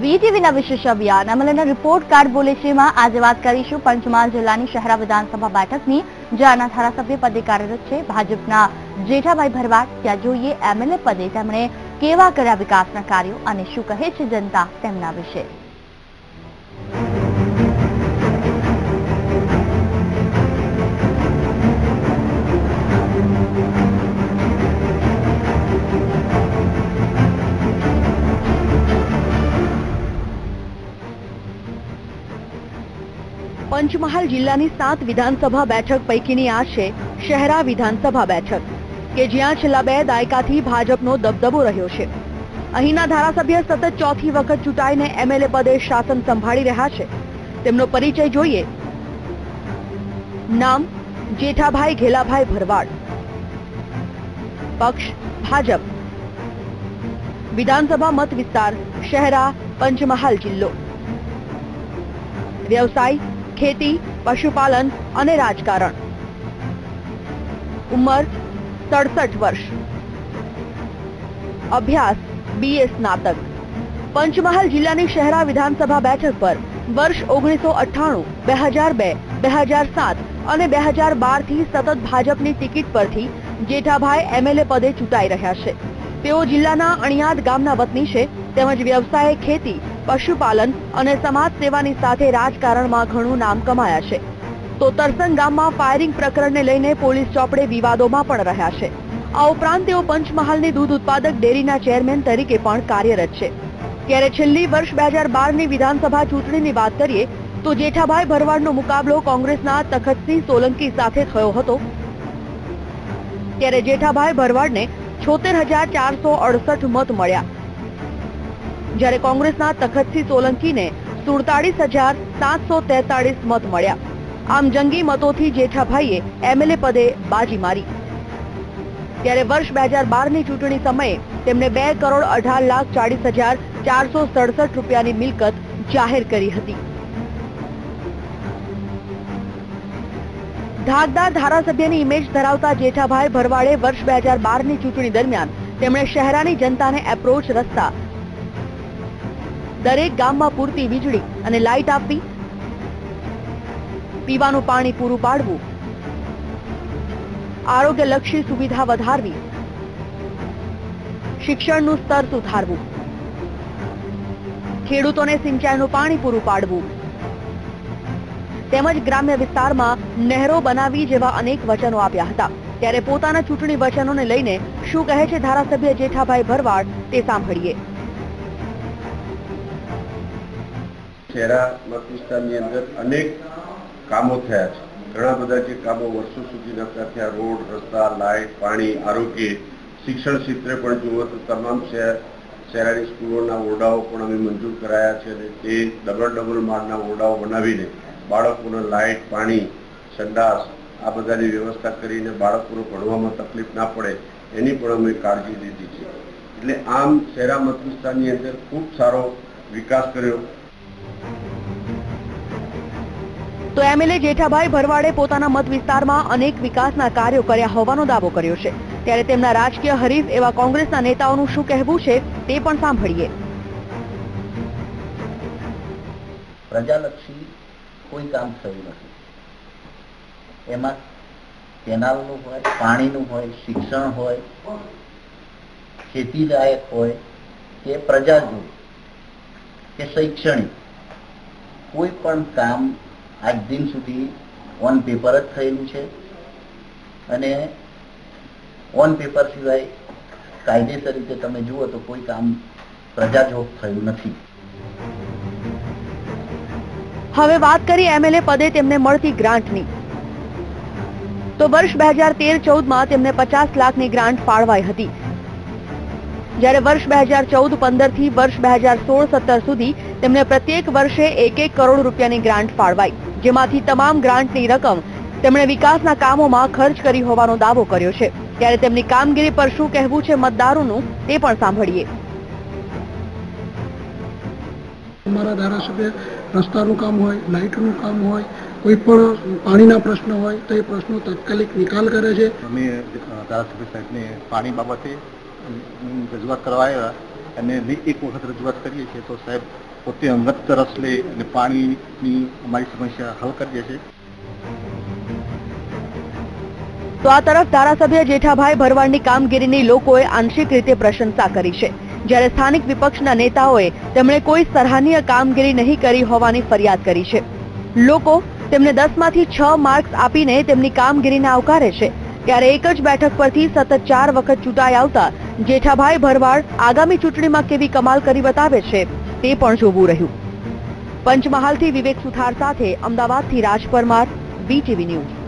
વીટીવીના વિશેષ અભિયાન અમલના રિપોર્ટ કાર્ડ બોલે છે માં આજે વાત કરીશું પંચમહાલ જિલ્લાની શહેરા વિધાનસભા બેઠકની જ્યાંના ધારાસભ્ય પદે કાર્યરત છે ભાજપના જેઠાભાઈ ભરવાડ। ત્યાં જોઈએ એમએલએ પદે તેમણે કેવા કર્યા વિકાસના કાર્યો અને શું કહે છે જનતા તેમના વિશે। પંચમહાલ જિલ્લાની 7 વિધાનસભા બેઠક પૈકીની આ છે શહેરા વિધાનસભા બેઠક કે જ્યાં છેલ્લા 2 દાયકાથી ભાજપનો દબદબો રહ્યો છે। અહીંના ધારાસભ્ય સતત ચોથી વખત ચૂંટાઈને એમએલએ પદે શાસન સંભાળી રહ્યા છે। તેમનો પરિચય જોઈએ। નામ જેઠાભાઈ ઘેલાભાઈ ભરવાડ, પક્ષ ભાજપ, વિધાનસભા મત વિસ્તાર શહેરા પંચમહાલ જિલ્લો, વ્યવસાય खेती, पशुपालन અને રાજકારણ, ઉંમર 67 વર્ષ, અભ્યાસ BA સ્નાતક। પંચમહાલ જિલ્લાની શહેરા વિધાનસભા બેઠક પર વર્ષ 1998, 2002, 2007 અને 2012 થી સતત ભાજપની ટિકિટ પરથી જેઠાભાઈ એમએલએ પદે ચૂંટાઈ રહ્યા છે। તેઓ જિલ્લાના અણિયાદ ગામના વતની છે તેમજ વ્યવસાય ખેતી, પશુપાલન અને સમાજ સેવાની સાથે રાજકારણમાં ઘણું નામ કમાયા છે। તો તરસંગ ગામમાં ફાયરિંગ પ્રકરણને લઈને પોલીસ ચોપડે વિવાદોમાં પણ રહ્યા છે। આ ઉપરાંત તેઓ પંચમહાલની દૂધ ઉત્પાદક ડેરીના ચેરમેન તરીકે પણ કાર્યરત છે। ત્યારે છેલ્લી વર્ષ 2012ની વિધાનસભા ચૂંટણીની વાત કરીએ તો જેઠાભાઈ ભરવાડનો મુકાબલો કોંગ્રેસના તખતસિંહ સોલંકી સાથે થયો હતો। ત્યારે જેઠાભાઈ ભરવાડને 76,468 મત મળ્યા, જ્યારે કોંગ્રેસના તખતસિંહ સોલંકીને 47,743 મત મળ્યા। આમ જંગી મતોથી જેઠાભાઈએ એમએલએ પદે બાજી મારી। ત્યારે વર્ષ 2012ની ચૂંટણી સમયે તેમણે 2,18,40,467 રૂપિયાની મિલકત જાહેર કરી હતી। ધાકદાર ધારાસભ્યની ઇમેજ ધરાવતા જેઠાભાઈ ભરવાડે વર્ષ 2012ની ચૂંટણી દરમિયાન તેમણે શહેરાની જનતાને એપ્રોચ રસ્તા, દરેક ગામમાં પૂરતી વીજળી અને લાઇટ આપવી, પીવાનું પાણી પૂરું પાડવું, આરોગ્યલક્ષી સુવિધા વધારવી, શિક્ષણનું સ્તર સુધારવું, ખેડૂતોને સિંચાઈનું પાણી પૂરું પાડવું તેમજ ગ્રામ્ય વિસ્તારમાં નહેરો બનાવવી જેવા અનેક વચનો આપ્યા હતા। ત્યારે પોતાના ચૂંટણી વચનોને લઈને શું કહે છે ધારાસભ્ય જેઠાભાઈ ભરવાડ તે સાંભળીએ। શહેરા મત વિસ્તારની અંદર અનેક કામો થયા છે। ઘણા બધા જે કામો વર્ષો સુધી નહોતા થયા, રોડ, રસ્તા, લાઇટ, પાણી, આરોગ્ય, શિક્ષણ ક્ષેત્રે પણ જુઓ તો તમામ શહેરાની સ્કૂલોના ઓરડાઓ પણ અમે મંજૂર કરાયા છે અને તે ડબલ માળના ઓરડાઓ બનાવીને બાળકોને લાઇટ, પાણી, સંડાસ આ બધાની વ્યવસ્થા કરીને બાળકોને ભણવામાં તકલીફ ના પડે એની પણ અમે કાળજી લીધી છે। એટલે આમ શહેરા મત વિસ્તારની અંદર ખૂબ સારો વિકાસ કર્યો। તો એમએલએ જેઠાભાઈ ભરવાડે પોતાના મત વિસ્તારમાં અનેક વિકાસના કાર્યો કર્યા હોવાનો દાવો કર્યો છે। ત્યારે તેમના રાજકીય હરીફ એવા કોંગ્રેસના નેતાઓનું શું કહેવું છે તે પણ સાંભળીએ। પ્રજાલક્ષી કોઈ કામ થયું નથી। એમાં કેનાલનું હોય, પાણીનું હોય, શિક્ષણ હોય, ખેતી લાયક હોય કે પ્રજાજુ કે શૈક્ષણિક કોઈ પણ કામ આજ દિન સુધી ઓન પેપર જ થયેલું છે અને ઓન પેપર સિવાય કાયદેસર રીતે તમે જુઓ તો કોઈ કામ પ્રજાજોગ થયું નથી। હવે વાત કરી એમએલએ પદે તેમને મળતી ગ્રાન્ટની તો વર્ષ 2013-14માં તેમને 50 લાખની ગ્રાન્ટ ફાળવાઈ હતી, જ્યારે વર્ષ 2014-15 થી વર્ષ 2016-17 સુધી તેમને પ્રત્યેક વર્ષે 1-1 કરોડ રૂપિયાની ગ્રાન્ટ ફાળવાઈ, જેમાંથી તમામ ગ્રાન્ટની રકમ તેમણે વિકાસના કામોમાં ખર્ચ કરી હોવાનો દાવો કર્યો છે। ત્યારે તેમની કામગીરી પર શું કહેવું છે મતદારોનું તે પણ સાંભળીએ। અમારા ધારાસભ્ય રસ્તાનું કામ હોય, લાઇટનું કામ હોય, કોઈ પણ પાણીના પ્રશ્ન હોય તો એ પ્રશ્નો તાત્કાલિક નિકાલ કરે છે। અમે ધારાસભ્ય સાહેબને પાણી બાબતે રજૂઆત કરવા આવ્યા અને એક વખત રજૂઆત કરીએ છીએ તો સાહેબ પોતે અંગત રસ લે અને પાણીની અમારી સમસ્યા હલ કરીએ છીએ. તો આ તરફ ધારાસભ્ય જેઠાભાઈ ભરવાડની કામગીરીની લોકોએ આંશિક રીતે પ્રશંસા કરી છે, જ્યારે સ્થાનિક વિપક્ષના નેતાઓએ તેમણે કોઈ સરાહનીય કામગીરી નહીં કરી હોવાની ફરિયાદ કરી છે. લોકો તેમને 10માંથી 6 માર્ક્સ આપીને તેમની કામગીરીને આવકારે છે, ત્યારે એક જ બેઠક પરથી સતત 4 વખત ચૂંટાઈ આવતા જેઠાભાઈ ભરવાડ આગામી ચૂંટણીમાં કેવી કમાલ કરી બતાવે છે તે પણ જોવું રહ્યું. પંચમહાલથી વિવેક સુથાર સાથે અમદાવાદથી રાજ પરમાર, BTV ન્યૂઝ.